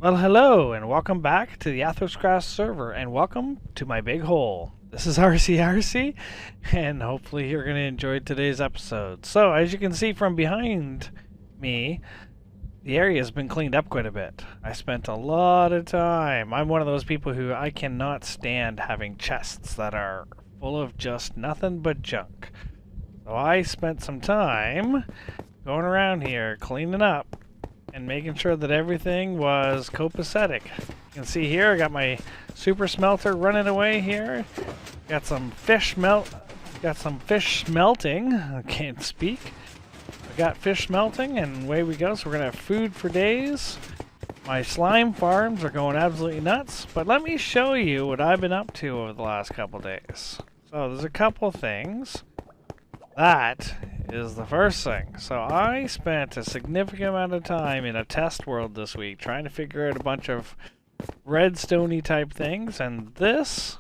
Well, hello, and welcome back to the AthosCraft server, and welcome to my big hole. This is ArseyRC, and hopefully you're going to enjoy today's episode. So, as you can see from behind me, the area has been cleaned up quite a bit. I spent a lot of time. I'm one of those people who I cannot stand having chests that are full of just nothing but junk. So I spent some time going around here cleaning up and making sure that everything was copacetic. You can see here I got my super smelter running away here. Got some fish smelting. I can't speak. I got fish smelting and away we go. So we're gonna have food for days. My slime farms are going absolutely nuts, but let me show you what I've been up to over the last couple days. So there's a couple things. That is the first thing. So I spent a significant amount of time in a test world this week trying to figure out a bunch of redstone-y type things, and this,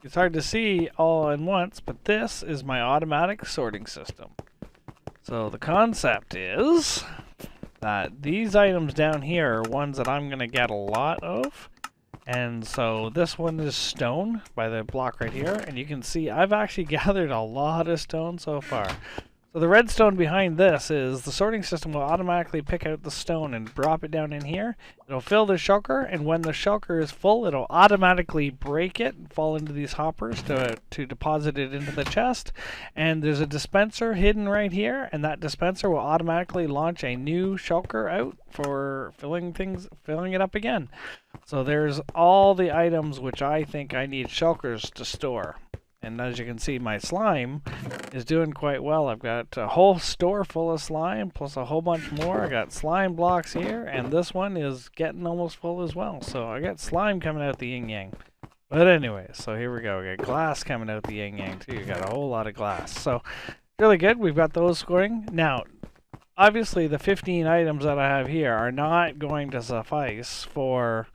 it's hard to see all in once, but this is my automatic sorting system. So the concept is that these items down here are ones that I'm going to get a lot of. And so this one is stone by the block right here, and you can see I've actually gathered a lot of stone so far. So the redstone behind this is the sorting system will automatically pick out the stone and drop it down in here. It'll fill the shulker, and when the shulker is full, it'll automatically break it and fall into these hoppers to deposit it into the chest. And there's a dispenser hidden right here, and that dispenser will automatically launch a new shulker out for filling it up again. So there's all the items which I think I need shulkers to store. And as you can see, my slime is doing quite well. I've got a whole store full of slime, plus a whole bunch more. I got slime blocks here, and this one is getting almost full as well. So I got slime coming out the yin-yang. But anyway, so here we go. We got glass coming out the yin-yang too. You got a whole lot of glass. So really good. We've got those scoring. Now, obviously the 15 items that I have here are not going to suffice for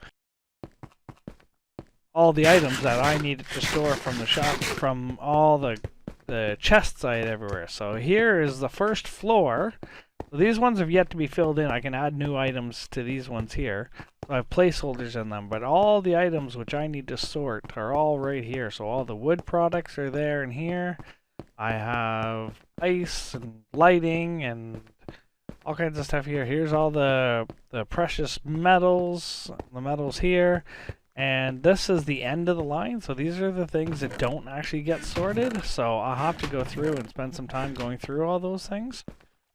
all the items that I needed to store from the shop, from all the chests I had everywhere. So here is the first floor. So these ones have yet to be filled in. I can add new items to these ones here. So I have placeholders in them, but all the items which I need to sort are all right here. So all the wood products are there and here. I have ice and lighting and all kinds of stuff here. Here's all the precious metals, the metals here. And this is the end of the line, so these are the things that don't actually get sorted. So I'll have to go through and spend some time going through all those things.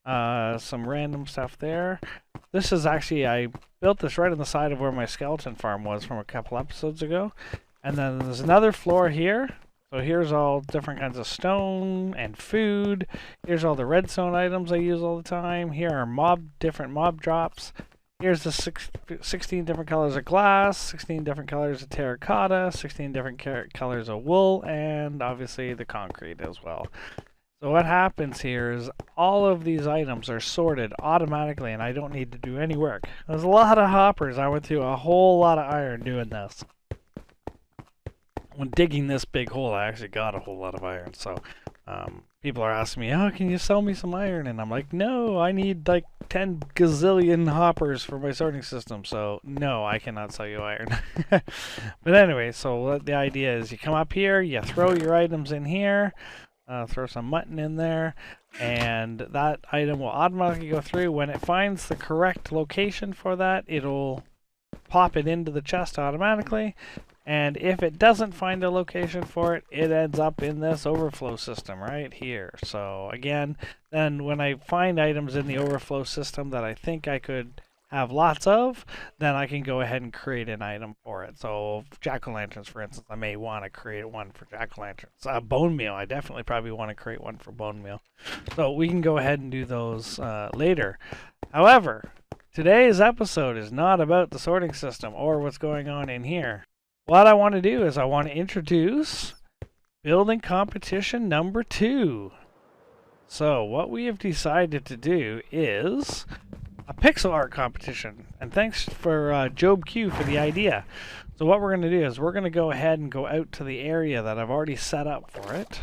Some random stuff there. This is actually, I built this right on the side of where my skeleton farm was from a couple episodes ago. And then there's another floor here. So here's all different kinds of stone and food. Here's all the redstone items I use all the time. Here are different mob drops. Here's the 16 different colors of glass, 16 different colors of terracotta, 16 different colors of wool, and obviously the concrete as well. So what happens here is all of these items are sorted automatically and I don't need to do any work. There's a lot of hoppers. I went through a whole lot of iron doing this. When digging this big hole, I actually got a whole lot of iron. So people are asking me, oh, can you sell me some iron? And I'm like, no, I need like 10 gazillion hoppers for my sorting system. So no, I cannot sell you iron. But anyway, so the idea is you come up here, you throw your items in here, throw some mutton in there, and that item will automatically go through. When it finds the correct location for that, it'll pop it into the chest automatically. And if it doesn't find a location for it, it ends up in this overflow system right here. So again, then when I find items in the overflow system that I think I could have lots of, then I can go ahead and create an item for it. So jack-o'-lanterns, for instance, I may want to create one for jack-o'-lanterns. Bone meal, I definitely probably want to create one for bone meal. So we can go ahead and do those later. However, today's episode is not about the sorting system or what's going on in here. What I want to do is I want to introduce building competition number 2. So what we have decided to do is a pixel art competition. And thanks for Joebq for the idea. So what we're going to do is we're going to go ahead and go out to the area that I've already set up for it.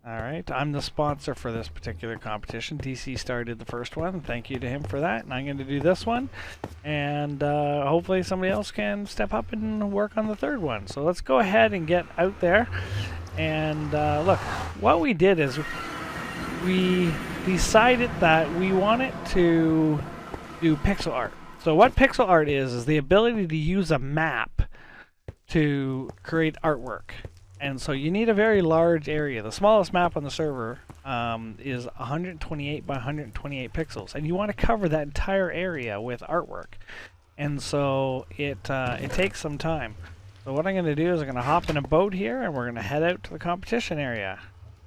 Alright, I'm the sponsor for this particular competition. DC started the first one. Thank you to him for that. And I'm going to do this one. And hopefully somebody else can step up and work on the third one. So let's go ahead and get out there. And look, what we did is we decided that we wanted to do pixel art. So what pixel art is the ability to use a map to create artwork. And so you need a very large area. The smallest map on the server is 128 by 128 pixels, and you want to cover that entire area with artwork. And so it takes some time. So what I'm going to do is I'm going to hop in a boat here, and we're going to head out to the competition area.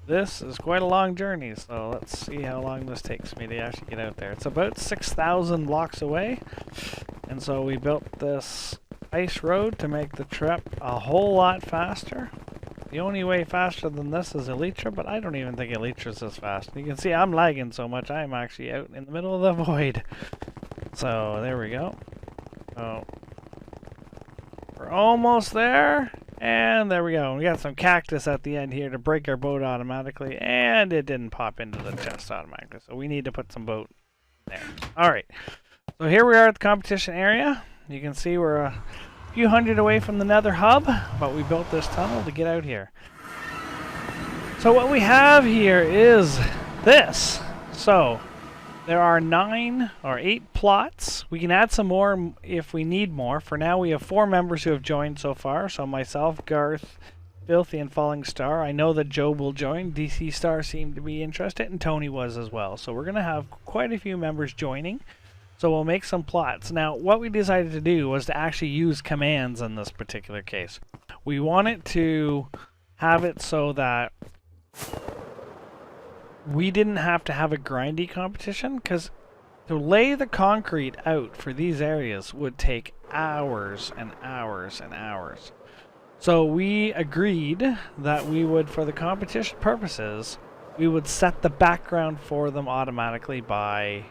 This is quite a long journey, so let's see how long this takes me to actually get out there. It's about 6,000 blocks away, and so we built this ice road to make the trip a whole lot faster. The only way faster than this is Elytra, but I don't even think Elytra's this fast. You can see I'm lagging so much, I'm actually out in the middle of the void. So, there we go. So, we're almost there, and there we go. We got some cactus at the end here to break our boat automatically, and it didn't pop into the chest automatically, so we need to put some boat there. Alright, so here we are at the competition area. You can see we're a few hundred away from the nether hub, but we built this tunnel to get out here. So what we have here is this. So there are 9 or 8 plots. We can add some more if we need more. For now we have 4 members who have joined so far. So myself, Garth, Filthy, and Falling Star. I know that Joe will join. DC Star seemed to be interested, and Tony was as well. So we're going to have quite a few members joining. So we'll make some plots. Now, what we decided to do was to actually use commands in this particular case. We wanted to have it so that we didn't have to have a grindy competition, because to lay the concrete out for these areas would take hours and hours and hours. So we agreed that we would, for the competition purposes, we would set the background for them automatically by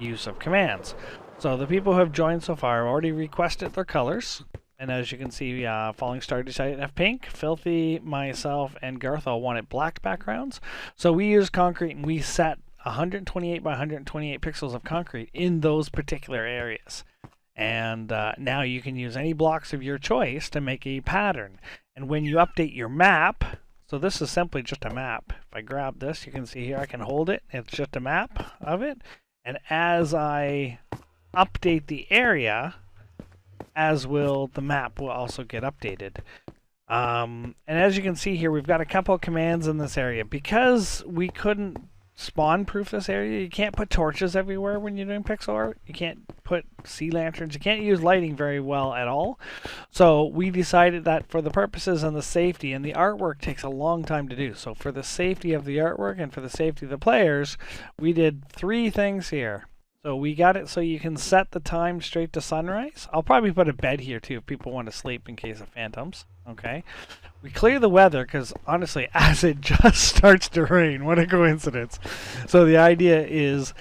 use of commands. So the people who have joined so far have already requested their colors, and as you can see, Falling Star decided to have pink. Filthy, myself, and Garth all wanted black backgrounds. So we used concrete, and we set 128 by 128 pixels of concrete in those particular areas. And now you can use any blocks of your choice to make a pattern. And when you update your map, so this is simply just a map. If I grab this, you can see here I can hold it. It's just a map of it. And as I update the area, as will the map will also get updated. And as you can see here, we've got a couple of commands in this area. Because we couldn't spawn-proof this area, you can't put torches everywhere when you're doing pixel art. You can't put sea lanterns. You can't use lighting very well at all. So we decided that for the purposes and the safety, and the artwork takes a long time to do. So for the safety of the artwork and for the safety of the players, we did 3 things here. So we got it so you can set the time straight to sunrise. I'll probably put a bed here too if people want to sleep in case of phantoms. Okay. We clear the weather because honestly, as it just starts to rain, what a coincidence. So the idea is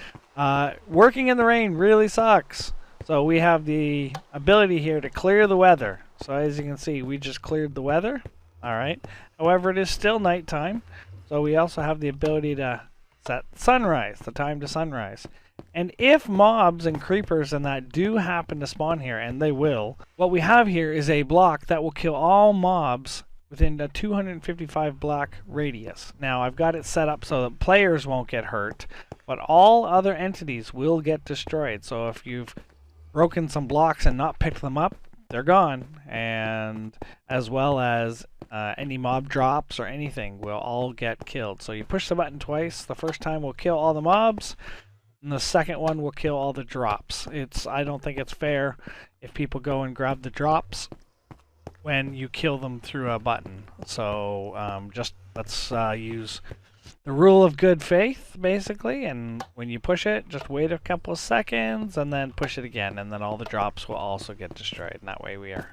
working in the rain really sucks. So we have the ability here to clear the weather. So as you can see, we just cleared the weather. All right. However, it is still nighttime. So we also have the ability to set sunrise, the time to sunrise. And if mobs and creepers and that do happen to spawn here, and they will, what we have here is a block that will kill all mobs within a 255 block radius. Now I've got it set up so that players won't get hurt, but all other entities will get destroyed. So if you've broken some blocks and not picked them up, they're gone. And as well as any mob drops or anything will all get killed. So you push the button twice. The first time will kill all the mobs, and the second one will kill all the drops. I don't think it's fair if people go and grab the drops when you kill them through a button. So just let's use the rule of good faith, basically, and when you push it, just wait a couple of seconds and then push it again, and then all the drops will also get destroyed. And that way we're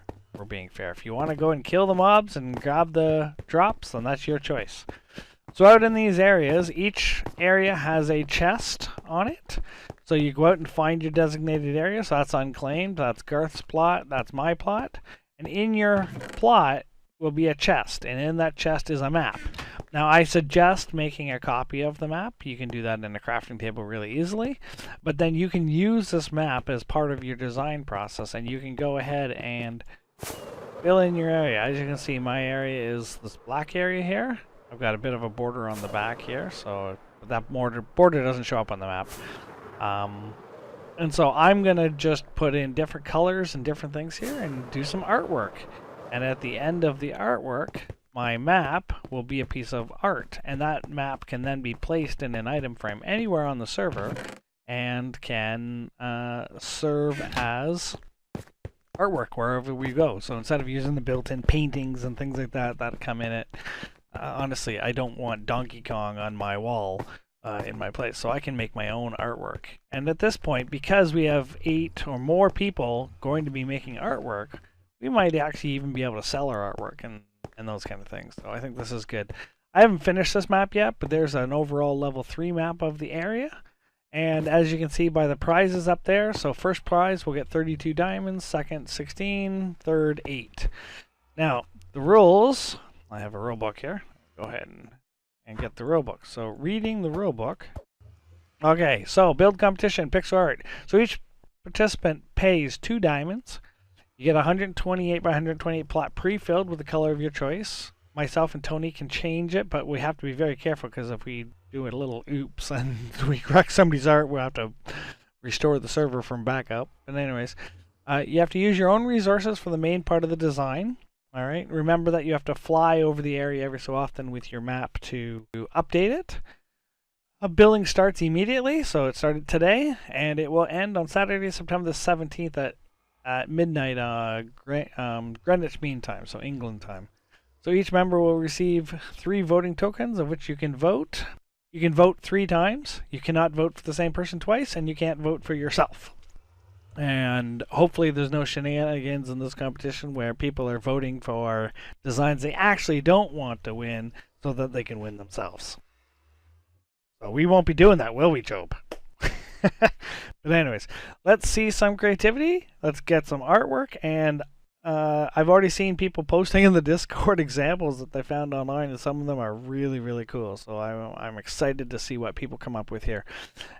being fair. If you want to go and kill the mobs and grab the drops, then that's your choice. So out in these areas, each area has a chest on it. So you go out and find your designated area. So that's unclaimed. That's Garth's plot. That's my plot. And in your plot will be a chest. And in that chest is a map. Now, I suggest making a copy of the map. You can do that in a crafting table really easily, but then you can use this map as part of your design process, and you can go ahead and fill in your area. As you can see, my area is this black area here. I've got a bit of a border on the back here, so that border doesn't show up on the map. And so I'm going to just put in different colors and different things here and do some artwork. And at the end of the artwork, my map will be a piece of art. And that map can then be placed in an item frame anywhere on the server and can serve as artwork wherever we go. So instead of using the built-in paintings and things like that that come in it, honestly, I don't want Donkey Kong on my wall in my place, so I can make my own artwork. And at this point, because we have 8 or more people going to be making artwork, we might actually even be able to sell our artwork and those kind of things. So I think this is good. I haven't finished this map yet, but there's an overall level 3 map of the area. And as you can see by the prizes up there, so first prize will get 32 diamonds, second 16, third 8. Now, the rules, I have a rule book here. Go ahead and get the rule book. So reading the rule book. Okay, so build competition, pixel art. So each participant pays 2 diamonds. You get a 128 by 128 plot pre-filled with the color of your choice. Myself and Tony can change it, but we have to be very careful because if we do a little oops and we wreck somebody's art, we'll have to restore the server from backup. But anyways, you have to use your own resources for the main part of the design. All right, remember that you have to fly over the area every so often with your map to update it. Billing starts immediately, so it started today, and it will end on Saturday, September the 17th at midnight Greenwich Mean Time, so England time. So each member will receive 3 voting tokens, of which you can vote. You can vote 3 times. You cannot vote for the same person twice, and you can't vote for yourself. And hopefully there's no shenanigans in this competition where people are voting for designs they actually don't want to win so that they can win themselves. So we won't be doing that, will we, Job? But anyways, let's see some creativity. Let's get some artwork. And I've already seen people posting in the Discord examples that they found online, and some of them are really, really cool. So I'm excited to see what people come up with here.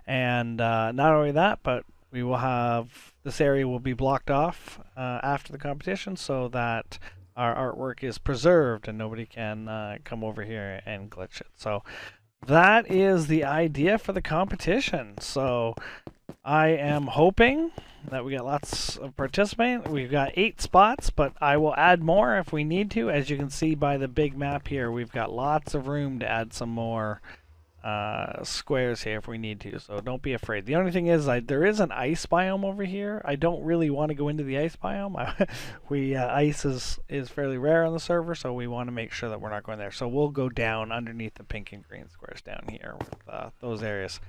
And not only that, but we will have, this area will be blocked off after the competition so that our artwork is preserved and nobody can come over here and glitch it. So that is the idea for the competition. So I am hoping that we get lots of participants. We've got 8 spots, but I will add more if we need to. As you can see by the big map here, we've got lots of room to add some more squares here if we need to, so don't be afraid. The only thing is there is an ice biome over here. I don't really want to go into the ice biome. Ice is fairly rare on the server, so we want to make sure that we're not going there. So we'll go down underneath the pink and green squares down here with those areas.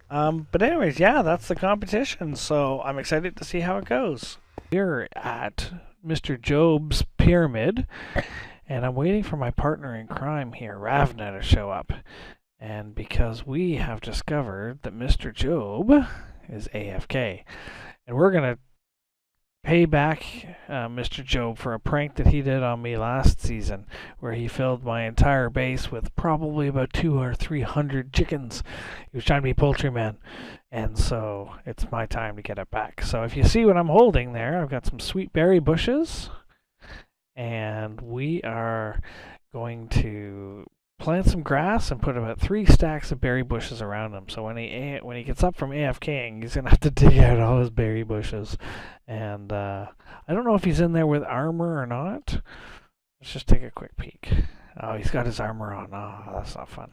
But anyways, yeah, that's the competition, so I'm excited to see how it goes. We're at Mr. Joeb's pyramid, and I'm waiting for my partner in crime here, Ravna, to show up. And because we have discovered that Mr. Joeb is AFK. And we're going to pay back Mr. Joeb for a prank that he did on me last season, where he filled my entire base with probably about 200 or 300 chickens. He was trying to be poultryman. And so it's my time to get it back. So if you see what I'm holding there, I've got some sweet berry bushes. And we are going to plant some grass and put about 3 stacks of berry bushes around him. So when he gets up from AFKing, he's gonna have to dig out all his berry bushes. And I don't know if he's in there with armor or not. Let's just take a quick peek. Oh, he's got his armor on. Oh, that's not fun.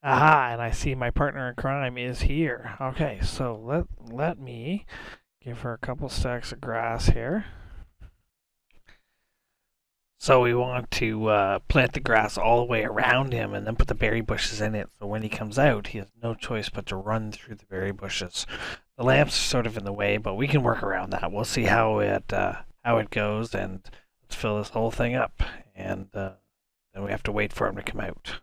Aha! And I see my partner in crime is here. Okay, so let me give her a couple stacks of grass here. So we want to plant the grass all the way around him and then put the berry bushes in it. So when he comes out, he has no choice but to run through the berry bushes. The lamps are sort of in the way, but we can work around that. We'll see how it goes, and let's fill this whole thing up. And then we have to wait for him to come out.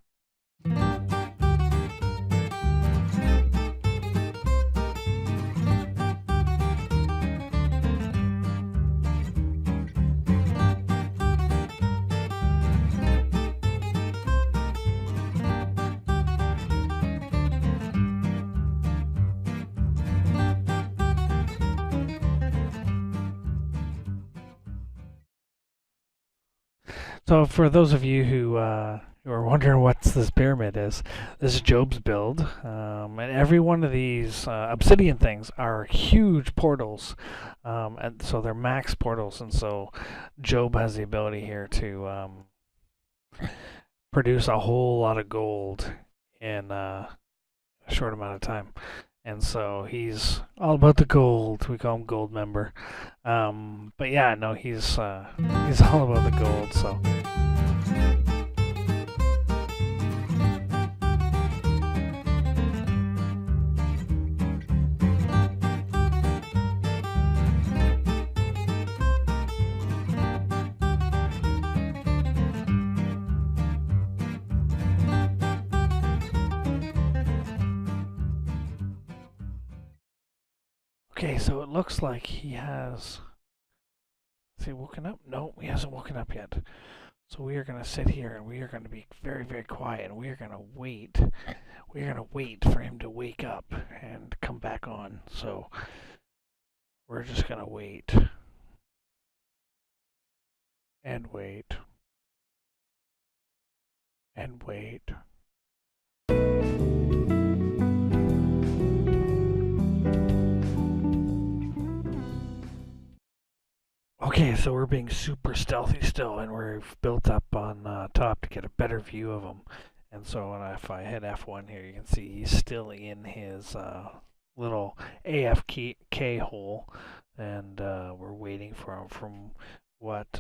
So for those of you who are wondering what this pyramid is, this is Job's build, and every one of these obsidian things are huge portals, and so they're max portals, and so Job has the ability here to produce a whole lot of gold in a short amount of time. And so he's all about the gold. We call him Gold Member. But yeah, no, he's all about the gold. So. Okay, so it looks like he has. Has he woken up? No, he hasn't woken up yet. So we are going to sit here and we are going to be very, very quiet and we are going to wait. We are going to wait for him to wake up and come back on. So we're just going to wait. And wait. And wait. Okay, so we're being super stealthy still, and we've built up on top to get a better view of him. And so if I hit F1 here, you can see he's still in his little AFK hole, and we're waiting for him. From what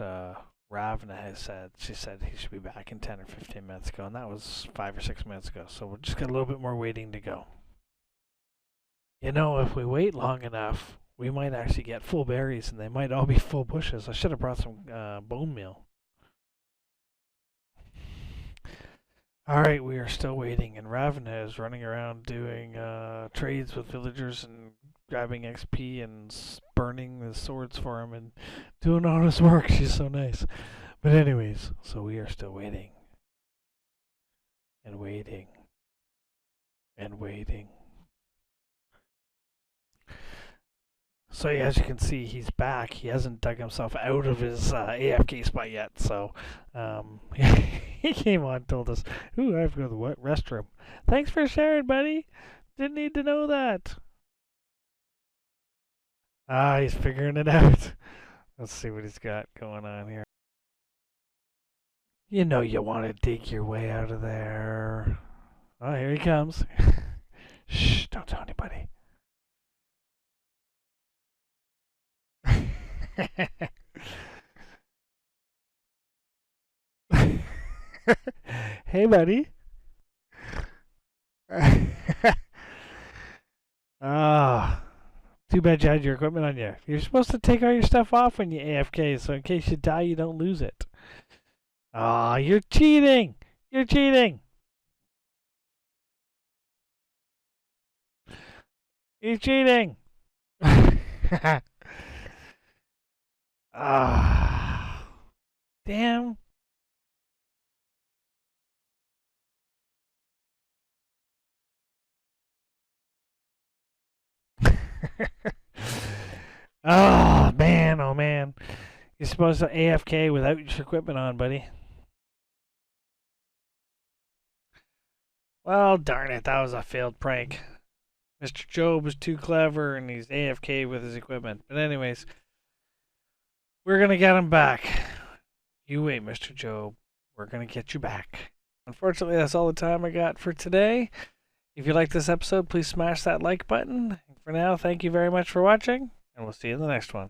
Ravna has said, she said he should be back in 10 or 15 minutes ago, and that was 5 or 6 minutes ago. So we'll just got a little bit more waiting to go. You know, if we wait long enough, we might actually get full berries, and they might all be full bushes. I should have brought some bone meal. All right, we are still waiting, and Ravna is running around doing trades with villagers and grabbing XP and burning the swords for him and doing all his work. She's so nice. But anyways, so we are still waiting. And waiting. And waiting. So yeah, as you can see, he's back. He hasn't dug himself out of his AFK spot yet. So he came on and told us, ooh, I have to go to the restroom. Thanks for sharing, buddy. Didn't need to know that. Ah, he's figuring it out. Let's see what he's got going on here. You know you want to dig your way out of there. Oh, here he comes. Shh, don't tell anybody. Hey, buddy. Ah, too bad you had your equipment on you. You're supposed to take all your stuff off when you AFK, so in case you die, you don't lose it. Ah, you're cheating! You're cheating! You're cheating! Ah, damn. Oh man, oh man. You're supposed to AFK without your equipment on, buddy. Well, darn it, that was a failed prank. Mr. Job is too clever and he's AFK with his equipment. But anyways, we're gonna get him back. You wait, Mr. Job. We're gonna get you back. Unfortunately, that's all the time I got for today. If you like this episode, please smash that like button. For now, thank you very much for watching, and we'll see you in the next one.